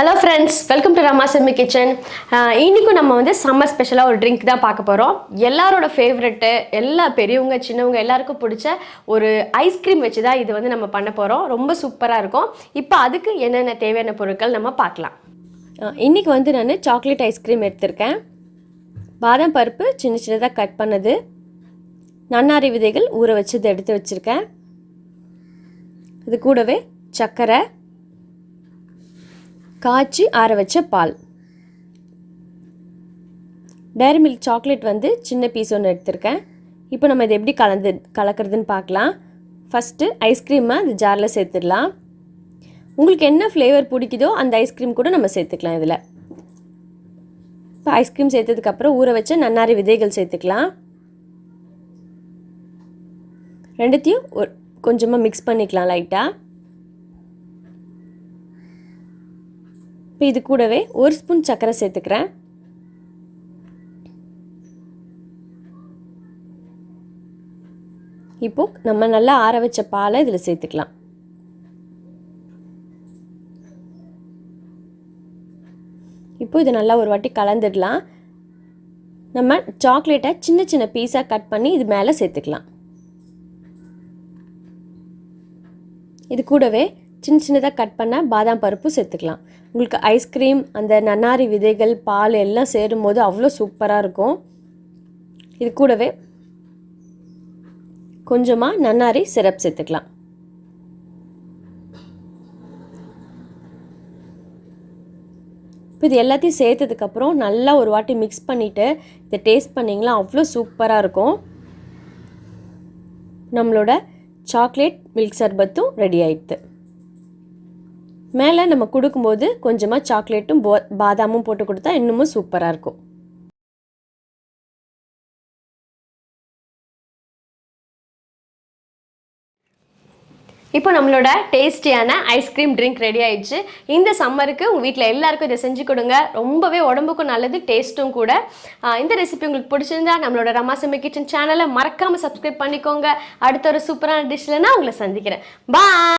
Hello friends, welcome to Ramasammi kitchen. இன்றைக்கும் நம்ம வந்து சம்மர் ஸ்பெஷலாக ஒரு ட்ரிங்க் தான் பார்க்க போகிறோம். எல்லாரோட ஃபேவரெட்டு, எல்லா பெரியவங்க சின்னவங்க எல்லாருக்கும் பிடிச்ச ஒரு ஐஸ்கிரீம் வச்சு தான் இது வந்து நம்ம பண்ண போகிறோம். ரொம்ப சூப்பராக இருக்கும். இப்போ அதுக்கு என்னென்ன தேவையான பொருட்கள் நம்ம பார்க்கலாம். இன்றைக்கி வந்து நான் சாக்லேட் ஐஸ்கிரீம் எடுத்திருக்கேன். பாதாம் பருப்பு சின்ன சின்னதாக கட் பண்ணது, நன்னாரி விதைகள் ஊற வச்சது எடுத்து வச்சுருக்கேன். இது கூடவே சர்க்கரை, காய்ச்சி ஆற வச்ச பால், டேரி மில்க் சாக்லேட் வந்து சின்ன பீஸ் ஒன்று எடுத்திருக்கேன். இப்போ நம்ம இதை எப்படி கலக்கிறதுன்னு பார்க்கலாம். ஃபஸ்ட்டு ஐஸ்கிரீமை அந்த ஜாரில் சேர்த்துடலாம். உங்களுக்கு என்ன ஃப்ளேவர் பிடிக்குதோ அந்த ஐஸ்கிரீம் கூட நம்ம சேர்த்துக்கலாம் இதில். இப்போ ஐஸ்கிரீம் சேர்த்ததுக்கப்புறம் ஊற வச்ச நன்னாரி விதைகள் சேர்த்துக்கலாம். ரெண்டுத்தையும் கொஞ்சமாக மிக்ஸ் பண்ணிக்கலாம் லைட்டாக. இப்போ இது கூடவே ஒரு ஸ்பூன் சர்க்கரை சேர்த்துக்கிறேன். இப்போது நம்ம நல்லா ஆற வச்ச பாலை இதில் சேர்த்துக்கலாம். இப்போ இது நல்லா ஒரு வாட்டி கலந்துடலாம். நம்ம சாக்லேட்டை சின்ன சின்ன பீஸாக கட் பண்ணி இது மேலே சேர்த்துக்கலாம். இது கூடவே சின்ன சின்னதாக கட் பண்ண பாதாம் பருப்பு சேர்த்துக்கலாம். உங்களுக்கு ஐஸ்கிரீம், அந்த நன்னாரி விதைகள், பால் எல்லாம் சேரும்போது அவ்வளோ சூப்பராக இருக்கும். இது கூடவே கொஞ்சமாக நன்னாரி சிரப் சேர்த்துக்கலாம். இப்போ இது எல்லாத்தையும் சேர்த்ததுக்கப்புறம் நல்லா ஒரு வாட்டி மிக்ஸ் பண்ணிவிட்டு இதை டேஸ்ட் பண்ணிங்களா அவ்வளோ சூப்பராக இருக்கும். நம்மளோட சாக்லேட் மில்க் சர்பத்தும் ரெடி ஆயிடுது. மேலே நம்ம கொடுக்கும்போது கொஞ்சமாக சாக்லேட்டும் பாதாமும் போட்டு கொடுத்தா இன்னமும் சூப்பராக இருக்கும். இப்போ நம்மளோட டேஸ்டியான ஐஸ்கிரீம் ட்ரிங்க் ரெடி ஆயிடுச்சு. இந்த சம்மருக்கு உங்கள் வீட்டில் எல்லாருக்கும் இதை செஞ்சு கொடுங்க. ரொம்பவே உடம்புக்கும் நல்லது, டேஸ்ட்டும் கூட. இந்த ரெசிபி உங்களுக்கு பிடிச்சிருந்தா நம்மளோட ரமாசம்மி கிச்சன் சேனலை மறக்காமல் சப்ஸ்கிரைப் பண்ணிக்கோங்க. அடுத்த ஒரு சூப்பரான டிஷ்ஷில் நான் உங்களை சந்திக்கிறேன். பாய்.